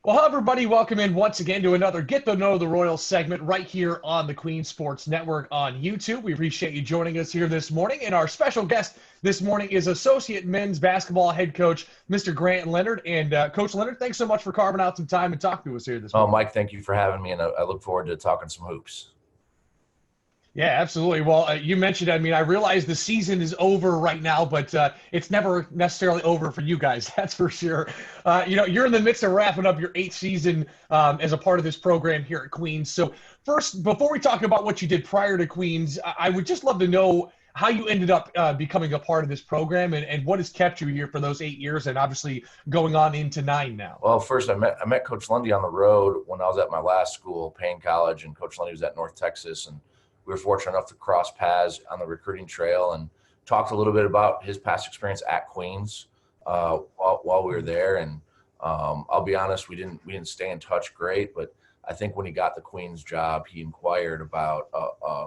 Well, hello, everybody. Welcome in once again to another Get to Know the Royals segment right here on the Queen Sports Network on YouTube. We appreciate you joining us here this morning. And our special guest this morning is Associate Men's Basketball Head Coach, Mr. Grant Leonard. And Coach Leonard, thanks so much for carving out some time and talking to us here this Oh, morning. Mike, thank you for having me, and I look forward to talking some hoops. Yeah, absolutely. Well, you mentioned, I realize the season is over right now, but it's never necessarily over for you guys. That's for sure. You're in the midst of wrapping up your eighth season as a part of this program here at Queens. So first, before we talk about what you did prior to Queens, I would just love to know how you ended up becoming a part of this program and what has kept you here for those 8 years and obviously going on into 9 now. Well, first, I met Coach Lundy on the road when I was at my last school, Payne College, and Coach Lundy was at North Texas, and we were fortunate enough to cross paths on the recruiting trail and talked a little bit about his past experience at Queens while we were there. And I'll be honest, we didn't stay in touch great, but I think when he got the Queens job, he inquired about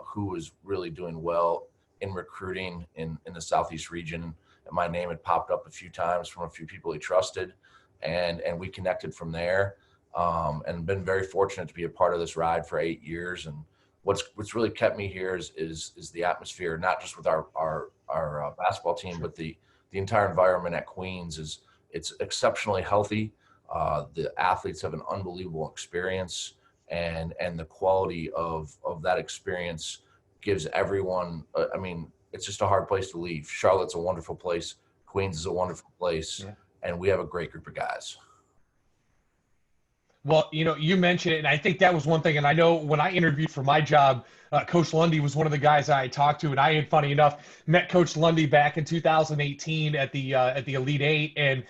who was really doing well in recruiting in the Southeast region. And my name had popped up a few times from a few people he trusted, and we connected from there. And been very fortunate to be a part of this ride for 8 years. And what's really kept me here is the atmosphere, not just with our basketball team, but the entire environment at Queens it's exceptionally healthy. The athletes have an unbelievable experience, and the quality of that experience gives everyone. It's just a hard place to leave. Charlotte's a wonderful place. Queens is a wonderful place, Yeah. and we have a great group of guys. Well, you mentioned it, and I think that was one thing. And I know when I interviewed for my job, Coach Lundy was one of the guys I talked to, and I had, funny enough, met Coach Lundy back in 2018 at the Elite Eight, and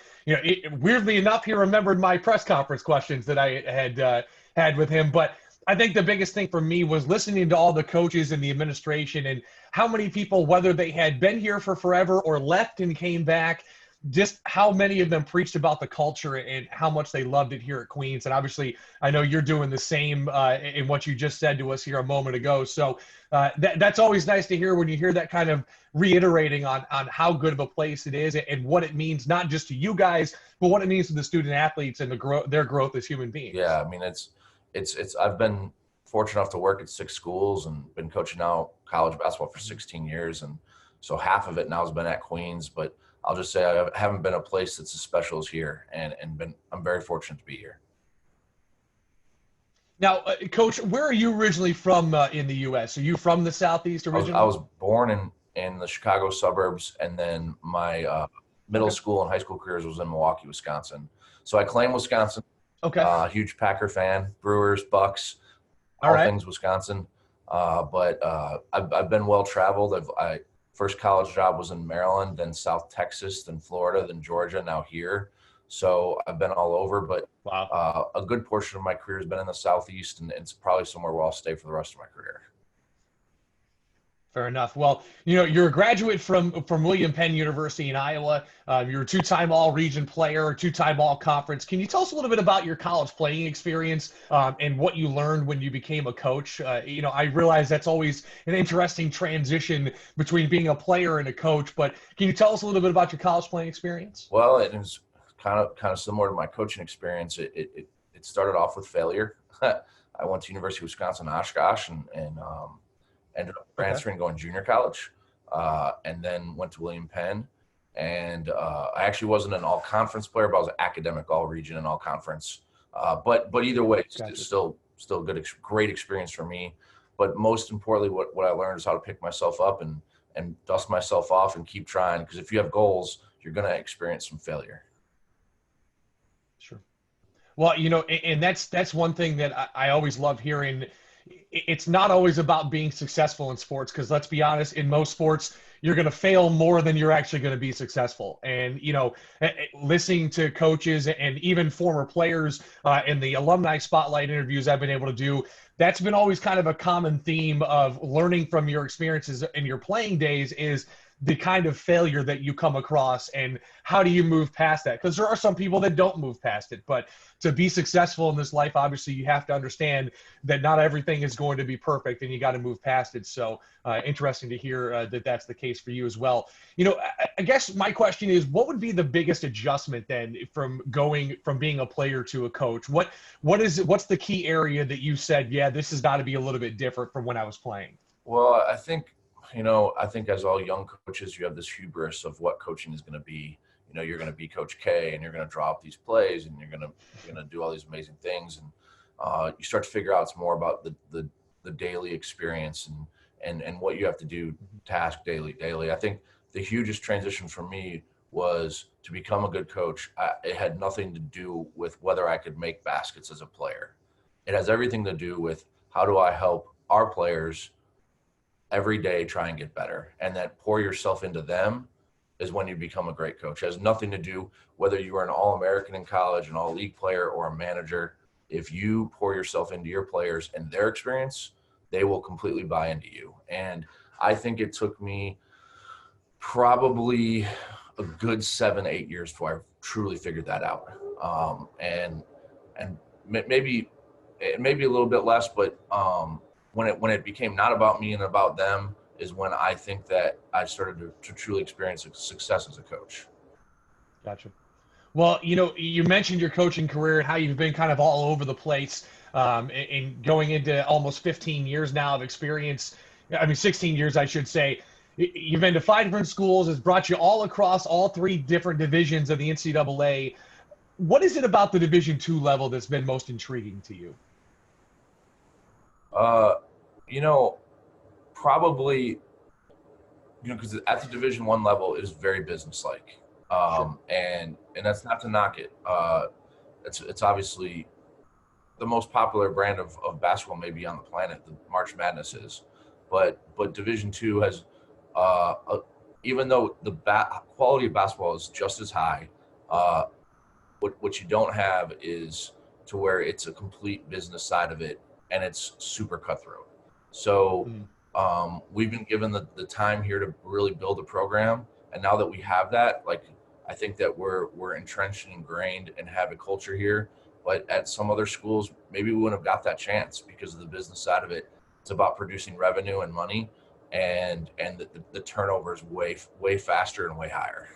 weirdly enough, he remembered my press conference questions that I had with him. But I think the biggest thing for me was listening to all the coaches and the administration and how many people, whether they had been here for forever or left and came back, just how many of them preached about the culture and how much they loved it here at Queens. And obviously, I know you're doing the same in what you just said to us here a moment ago. So that's always nice to hear when you hear that kind of reiterating on how good of a place it is and what it means, not just to you guys, but what it means to the student athletes and their growth as human beings. Yeah, it's I've been fortunate enough to work at 6 schools and been coaching now college basketball for 16 years. And so half of it now has been at Queens, but I'll just say I haven't been a place that's as special as here, and I'm very fortunate to be here. Now, Coach, where are you originally from in the U.S.? Are you from the Southeast originally? I was born in the Chicago suburbs, and then my middle school and high school careers was in Milwaukee, Wisconsin. So I claim Wisconsin. Okay. Huge Packer fan, Brewers, Bucks, All right. things Wisconsin. But I've been well traveled. First college job was in Maryland, then South Texas, then Florida, then Georgia, now here. So I've been all over, but Wow. a good portion of my career has been in the Southeast, and it's probably somewhere where I'll stay for the rest of my career. Fair enough. Well, you're a graduate from William Penn University in Iowa. You're a two-time All-Region player, two-time All-Conference. Can you tell us a little bit about your college playing experience and what you learned when you became a coach? I realize that's always an interesting transition between being a player and a coach, but can you tell us a little bit about your college playing experience? Well, it is kind of similar to my coaching experience. It started off with failure. I went to University of Wisconsin Oshkosh and ended up transferring, going junior college, and then went to William Penn. And I actually wasn't an all-conference player, but I was an academic all-region and all-conference. But either way, it's still great experience for me. But most importantly, what I learned is how to pick myself up and dust myself off and keep trying. Because if you have goals, you're going to experience some failure. Sure. Well, and that's one thing that I always love hearing. It's not always about being successful in sports, because let's be honest, in most sports, you're going to fail more than you're actually going to be successful. And, listening to coaches and even former players in the alumni spotlight interviews I've been able to do, that's been always kind of a common theme of learning from your experiences in your playing days is the kind of failure that you come across, and how do you move past that? Because there are some people that don't move past it, but to be successful in this life, obviously you have to understand that not everything is going to be perfect, and you got to move past it. So interesting to hear that that's the case for you as well. I guess my question is, what would be the biggest adjustment then from going from being a player to a coach? What's the key area that you said, yeah, this has got to be a little bit different from when I was playing? Well, I think as all young coaches, you have this hubris of what coaching is going to be. You're going to be Coach K, and you're going to draw up these plays, and you're going to do all these amazing things, and you start to figure out it's more about the daily experience and what you have to do task daily. I think the hugest transition for me was to become a good coach. It had nothing to do with whether I could make baskets as a player. It has everything to do with how do I help our players every day try and get better, and that pour yourself into them is when you become a great coach. It has nothing to do whether you are an All-American in college, an All-League player, or a manager. If you pour yourself into your players and their experience, they will completely buy into you. And I think it took me probably a good 7-8 years before I truly figured that out. And maybe a little bit less, but when it became not about me and about them is when I think that I started to truly experience success as a coach. Gotcha. Well, you mentioned your coaching career and how you've been kind of all over the place, and going into almost 15 years now of experience. I mean, 16 years, I should say. You've been to 5 different schools. It's brought you all across all 3 different divisions of the NCAA. What is it about the Division II level that's been most intriguing to you? Probably, because at the Division I level it is very businesslike, Sure. and that's not to knock it. It's obviously the most popular brand of basketball maybe on the planet. The March Madness is, but Division II has, even though the quality of basketball is just as high, what you don't have is to where it's a complete business side of it, and it's super cutthroat. So we've been given the time here to really build a program, and now that we have that, I think that we're entrenched and ingrained and have a culture here. But at some other schools, maybe we wouldn't have got that chance because of the business side of it. It's about producing revenue and money, and the turnover is way faster and way higher.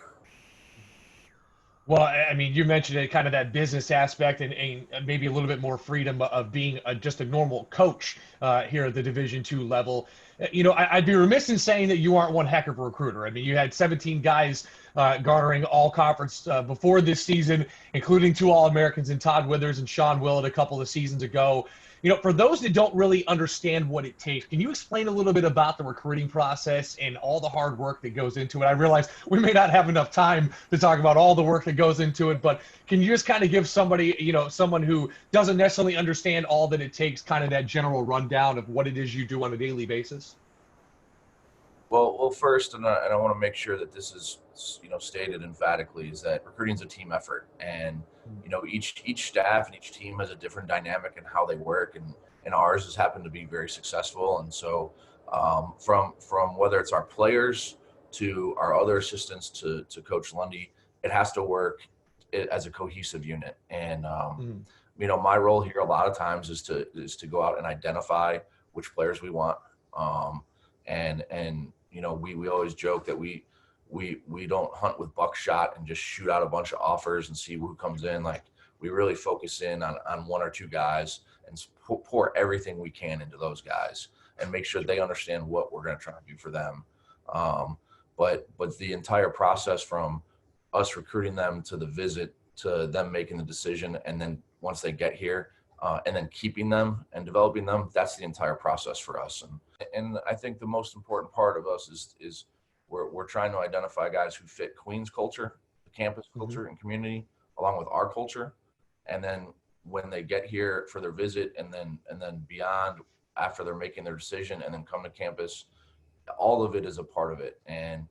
Well, I mean, you mentioned it, kind of that business aspect, and maybe a little bit more freedom of being just a normal coach here at the Division II level. I'd be remiss in saying that you aren't one heck of a recruiter. I mean, you had 17 guys garnering all conference before this season, including 2 All-Americans in Todd Withers and Sean Willett a couple of seasons ago. For those that don't really understand what it takes, can you explain a little bit about the recruiting process and all the hard work that goes into it? I realize we may not have enough time to talk about all the work that goes into it, but can you just kind of give somebody, someone who doesn't necessarily understand all that it takes, kind of that general rundown of what it is you do on a daily basis? Well, first, and I want to make sure that this is, stated emphatically, is that recruiting is a team effort, and each staff and each team has a different dynamic in how they work, and ours has happened to be very successful. And so, from whether it's our players to our other assistants to Coach Lundy, it has to work as a cohesive unit. And my role here a lot of times is to go out and identify which players we want, and we always joke that we don't hunt with buckshot and just shoot out a bunch of offers and see who comes in. Like, we really focus in on 1 or 2 guys and pour everything we can into those guys and make sure they understand what we're going to try to do for them. But the entire process from us recruiting them to the visit to them making the decision, and then once they get here, and then keeping them and developing them, that's the entire process for us. And I think the most important part of us is we're trying to identify guys who fit Queens culture, the campus culture and community, along with our culture. And then when they get here for their visit, and then beyond, after they're making their decision and then come to campus, all of it is a part of it. And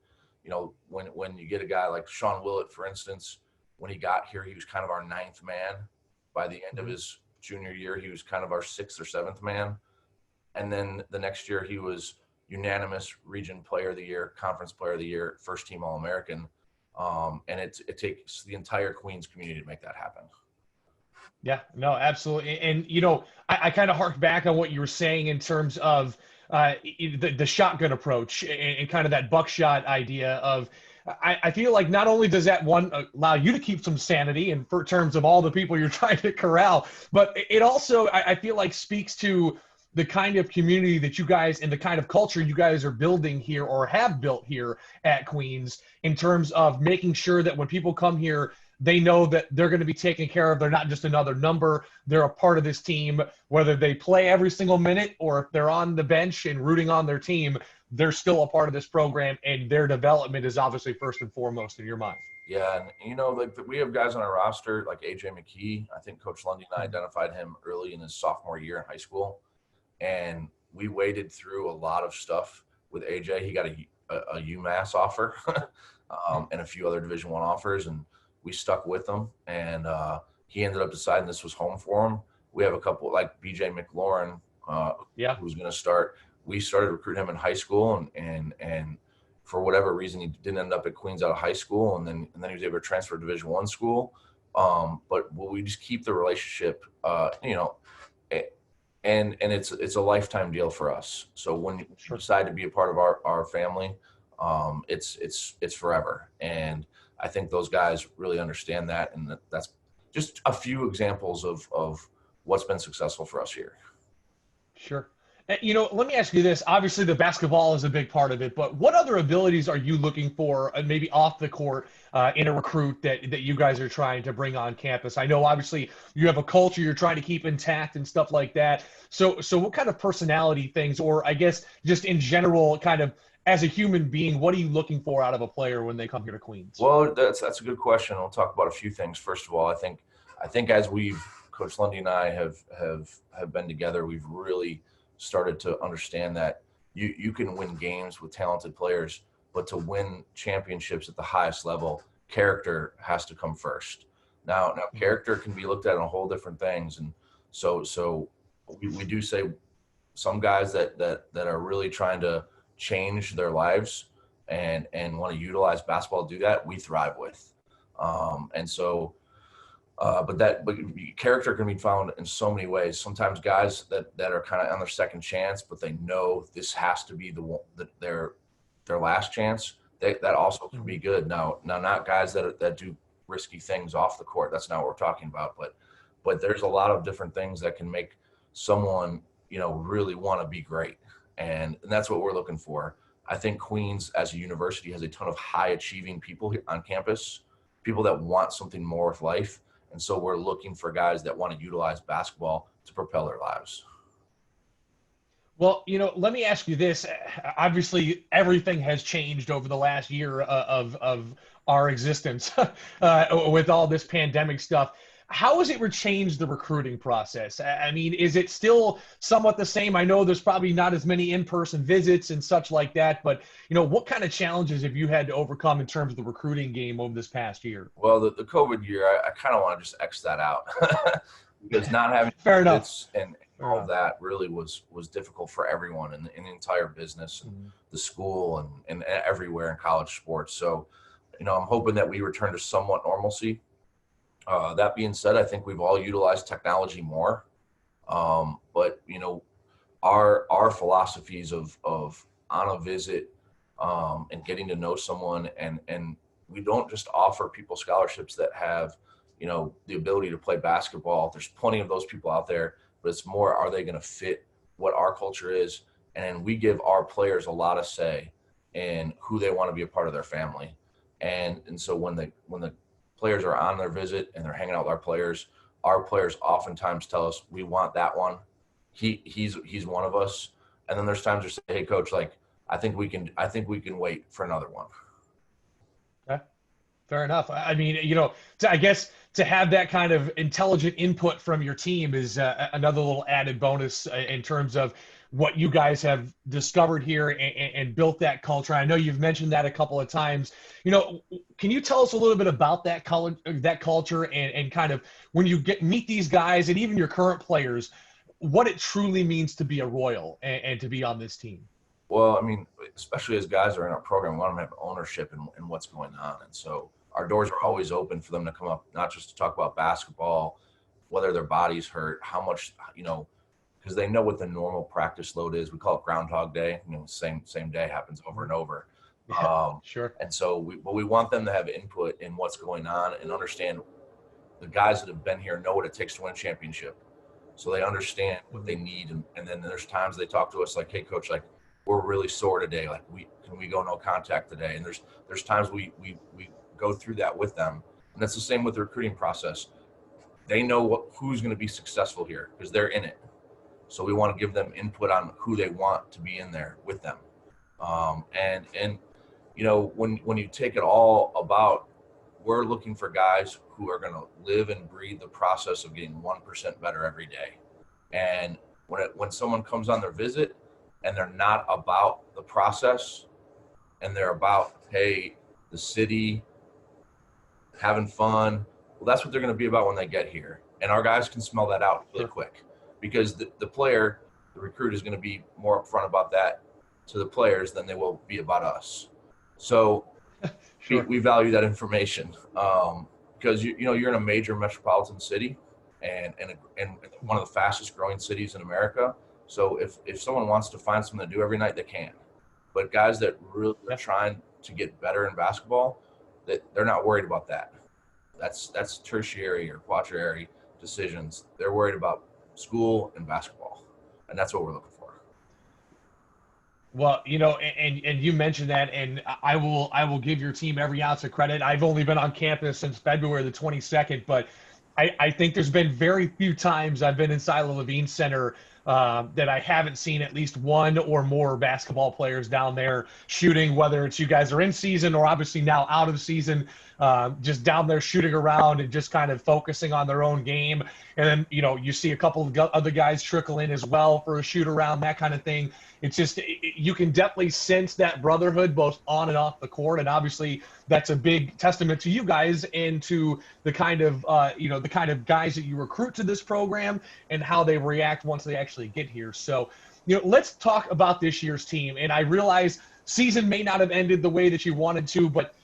when you get a guy like Sean Willett, for instance, when he got here, he was kind of our 9th man. By the end of his junior year, he was kind of our 6th or 7th man. And then the next year he was, unanimous region player of the year, conference player of the year, first team All-American. And it takes the entire Queens community to make that happen. Yeah, no, absolutely. And, I kind of hark back on what you were saying in terms of the shotgun approach and kind of that buckshot idea of, I feel like not only does that one allow you to keep some sanity in terms of all the people you're trying to corral, but it also, I feel like, speaks to the kind of community that you guys and the kind of culture you guys are building here or have built here at Queens in terms of making sure that when people come here, they know that they're going to be taken care of. They're not just another number. They're a part of this team, whether they play every single minute or if they're on the bench and rooting on their team, they're still a part of this program, and their development is obviously first and foremost in your mind. Yeah, and like we have guys on our roster like AJ McKee. I think Coach Lundy and I identified him early in his sophomore year in high school, and we waded through a lot of stuff with AJ. He got a UMass offer and a few other Division I offers, and we stuck with him, and he ended up deciding this was home for him. We have a couple like BJ McLaurin, who's going to start. We started recruiting him in high school, and for whatever reason, he didn't end up at Queens out of high school, and then he was able to transfer to Division I school. But we just keep the relationship, and it's a lifetime deal for us. So when you decide to be a part of our family, it's forever. And I think those guys really understand that, and that's just a few examples of what's been successful for us here. Sure. Let me ask you this. Obviously, the basketball is a big part of it, but what other abilities are you looking for, maybe off the court, in a recruit that you guys are trying to bring on campus? I know, obviously, you have a culture you're trying to keep intact and stuff like that. So what kind of personality things, or I guess just in general, kind of as a human being, what are you looking for out of a player when they come here to Queens? Well, that's a good question. We'll talk about a few things. First of all, I think as Coach Lundy and I have been together, we've really started to understand that you can win games with talented players, but to win championships at the highest level, character has to come first. Now character can be looked at in a whole different things. And so we do say some guys that are really trying to change their lives and want to utilize basketball to do that, we thrive with. But character can be found in so many ways. Sometimes guys that are kind of on their second chance, but they know this has to be their last chance. That also can be good. Now not guys that do risky things off the court. That's not what we're talking about. But there's a lot of different things that can make someone really want to be great, and that's what we're looking for. I think Queens as a university has a ton of high achieving people here on campus, people that want something more with life. And so we're looking for guys that want to utilize basketball to propel their lives. Well, let me ask you this. Obviously, everything has changed over the last year of our existence with all this pandemic stuff. How has it changed the recruiting process? I mean, is it still somewhat the same? I know there's probably not as many in-person visits and such like that, but, what kind of challenges have you had to overcome in terms of the recruiting game over this past year? Well, the COVID year, I kind of want to just X that out because not having Fair enough. And all of that really was difficult for everyone in the entire business and the school and everywhere in college sports. So, I'm hoping that we return to somewhat normalcy. That being said, I think we've all utilized technology more. But our philosophies of on a visit and getting to know someone, and we don't just offer people scholarships that have, the ability to play basketball. There's plenty of those people out there, but it's more, are they going to fit what our culture is? And we give our players a lot of say in who they want to be a part of their family. And so when the players are on their visit and they're hanging out with our players oftentimes tell us, we want that one. He's one of us. And then there's times they say, hey coach, like, I think we can wait for another one. Okay. Fair enough. I mean, I guess to have that kind of intelligent input from your team is another little added bonus in terms of what you guys have discovered here and built that culture. I know you've mentioned that a couple of times. Can you tell us a little bit about that culture and kind of when you meet these guys and even your current players, what it truly means to be a Royal and to be on this team? Well, I mean, especially as guys are in our program, we want them to have ownership in what's going on. And so our doors are always open for them to come up, not just to talk about basketball, whether their body's hurt, how much, because they know what the normal practice load is. We call it Groundhog Day. Same day happens over and over. Yeah, sure. And so we want them to have input in what's going on and understand the guys that have been here know what it takes to win a championship. So they understand what they need. And then there's times they talk to us like, hey, coach, like, we're really sore today. Like, can we go no contact today? And there's times we go through that with them. And that's the same with the recruiting process. They know who's going to be successful here because they're in it. So we want to give them input on who they want to be in there with them. And when you take it all about, we're looking for guys who are going to live and breathe the process of getting 1% better every day. And when someone comes on their visit and they're not about the process and they're about, hey, the city, having fun, well, that's what they're going to be about when they get here. And our guys can smell that out really quick because the player, the recruit, is going to be more upfront about that to the players than they will be about us. So sure. we value that information because you're in a major metropolitan city and one of the fastest growing cities in America. So if someone wants to find something to do every night, they can. But guys that really are trying to get better in basketball, that they're not worried about that. That's tertiary or quaternary decisions. They're worried about school and basketball, and that's what we're looking for. Well, and you mentioned that, and I will give your team every ounce of credit. I've only been on campus since February the 22nd, but I think there's been very few times I've been inside the Levine Center that I haven't seen at least one or more basketball players down there shooting, whether it's you guys are in season or obviously now out of season, just down there shooting around and just kind of focusing on their own game. And then, you see a couple of other guys trickle in as well for a shoot around, that kind of thing. It's just, you can definitely sense that brotherhood both on and off the court. And obviously that's a big testament to you guys and to the kind of, the kind of guys that you recruit to this program and how they react once they actually get here. So, let's talk about this year's team. And I realize season may not have ended the way that you wanted to, but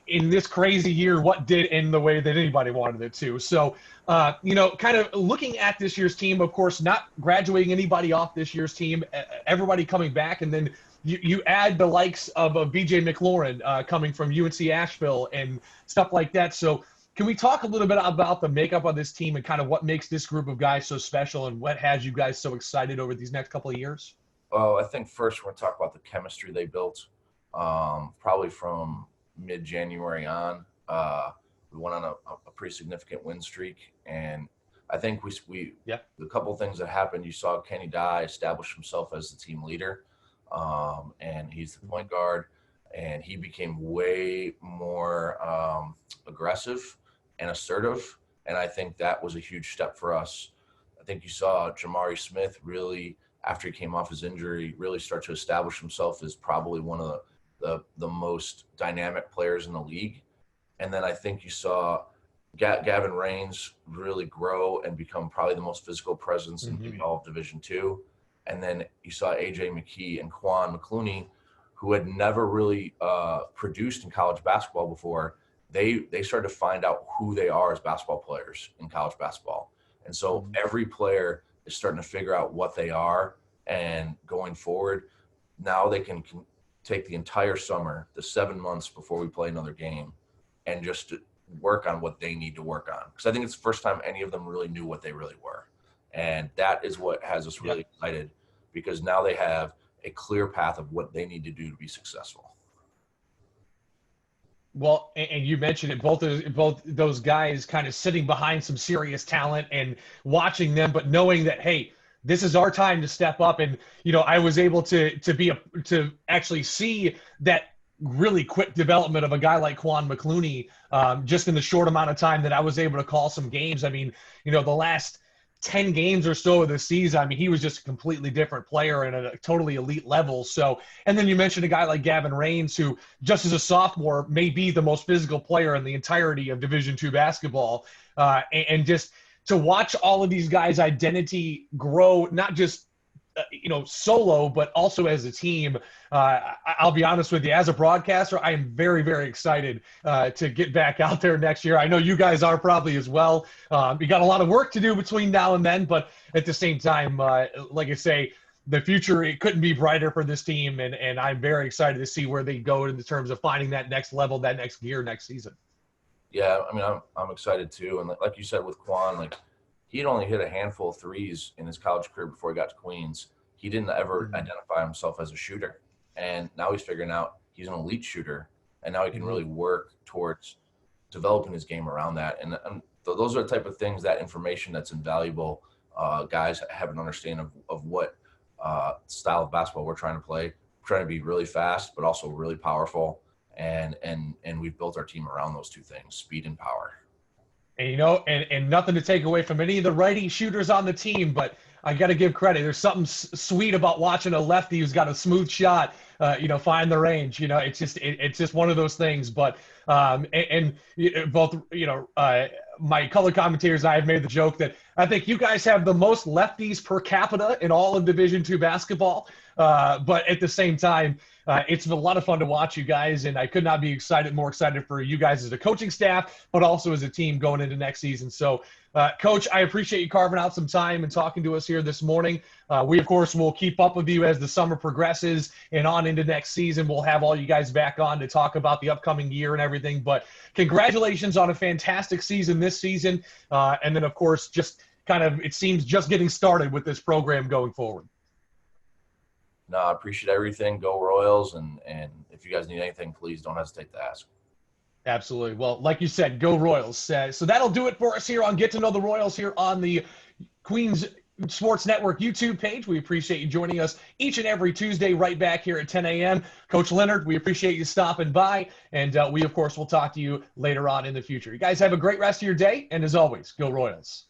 in this crazy year, what did end the way that anybody wanted it to? So, kind of looking at this year's team, of course, not graduating anybody off this year's team, everybody coming back, and then you add the likes of BJ McLaurin coming from UNC Asheville and stuff like that. So can we talk a little bit about the makeup of this team and kind of what makes this group of guys so special and what has you guys so excited over these next couple of years? Well, I think first we're going to talk about the chemistry they built, probably from mid-January on. We went on a pretty significant win streak, and I think the couple of things that happened, you saw Kenny Dye establish himself as the team leader, and he's the point guard, and he became way more aggressive and assertive, and I think that was a huge step for us. I think you saw Jamari Smith really, after he came off his injury, really start to establish himself as probably one of the most dynamic players in the league. And then I think you saw Gavin Raines really grow and become probably the most physical presence in maybe all of Division II. And then you saw AJ McKee and Quan McClooney, who had never really produced in college basketball before. They started to find out who they are as basketball players in college basketball. And so every player is starting to figure out what they are, and going forward, now they can take the entire summer, the 7 months before we play another game, and just work on what they need to work on. Because I think it's the first time any of them really knew what they really were. And that is what has us really excited, because now they have a clear path of what they need to do to be successful. Well, and you mentioned it, both those guys kind of sitting behind some serious talent and watching them, but knowing that, hey, this is our time to step up. And, I was able to actually see that really quick development of a guy like Quan McClooney just in the short amount of time that I was able to call some games. I mean, the last 10 games or so of the season, I mean, he was just a completely different player and at a totally elite level. So, and then you mentioned a guy like Gavin Raines, who just as a sophomore may be the most physical player in the entirety of Division II basketball. And just to watch all of these guys' identity grow, not just solo, but also as a team. I'll be honest with you, as a broadcaster, I am very, very excited to get back out there next year. I know you guys are probably as well. You got a lot of work to do between now and then, but at the same time, like I say, the future, it couldn't be brighter for this team, and I'm very excited to see where they go in terms of finding that next level, that next gear next season. Yeah, I mean, I'm excited too. And like you said with Quan, like he'd only hit a handful of threes in his college career before he got to Queens. He didn't ever identify himself as a shooter. And now he's figuring out he's an elite shooter. And now he can really work towards developing his game around that. And those are the type of things, that information that's invaluable. Guys have an understanding of what style of basketball we're trying to play. We're trying to be really fast, but also really powerful. And we've built our team around those two things, speed and power. And, and nothing to take away from any of the righty shooters on the team, but I got to give credit. There's something sweet about watching a lefty who's got a smooth shot, find the range. It's just one of those things. But both, my color commentators and I have made the joke that I think you guys have the most lefties per capita in all of Division II basketball. But at the same time, it's been a lot of fun to watch you guys, and I could not be more excited for you guys as a coaching staff, but also as a team going into next season. So, Coach, I appreciate you carving out some time and talking to us here this morning. We, of course, will keep up with you as the summer progresses and on into next season. We'll have all you guys back on to talk about the upcoming year and everything. But congratulations on a fantastic season this season. And then, of course, just kind of, it seems, just getting started with this program going forward. No, I appreciate everything. Go Royals. And if you guys need anything, please don't hesitate to ask. Absolutely. Well, like you said, go Royals. So that'll do it for us here on Get to Know the Royals here on the Queens Sports Network YouTube page. We appreciate you joining us each and every Tuesday right back here at 10 a.m. Coach Leonard, we appreciate you stopping by. And we, of course, will talk to you later on in the future. You guys have a great rest of your day. And as always, go Royals.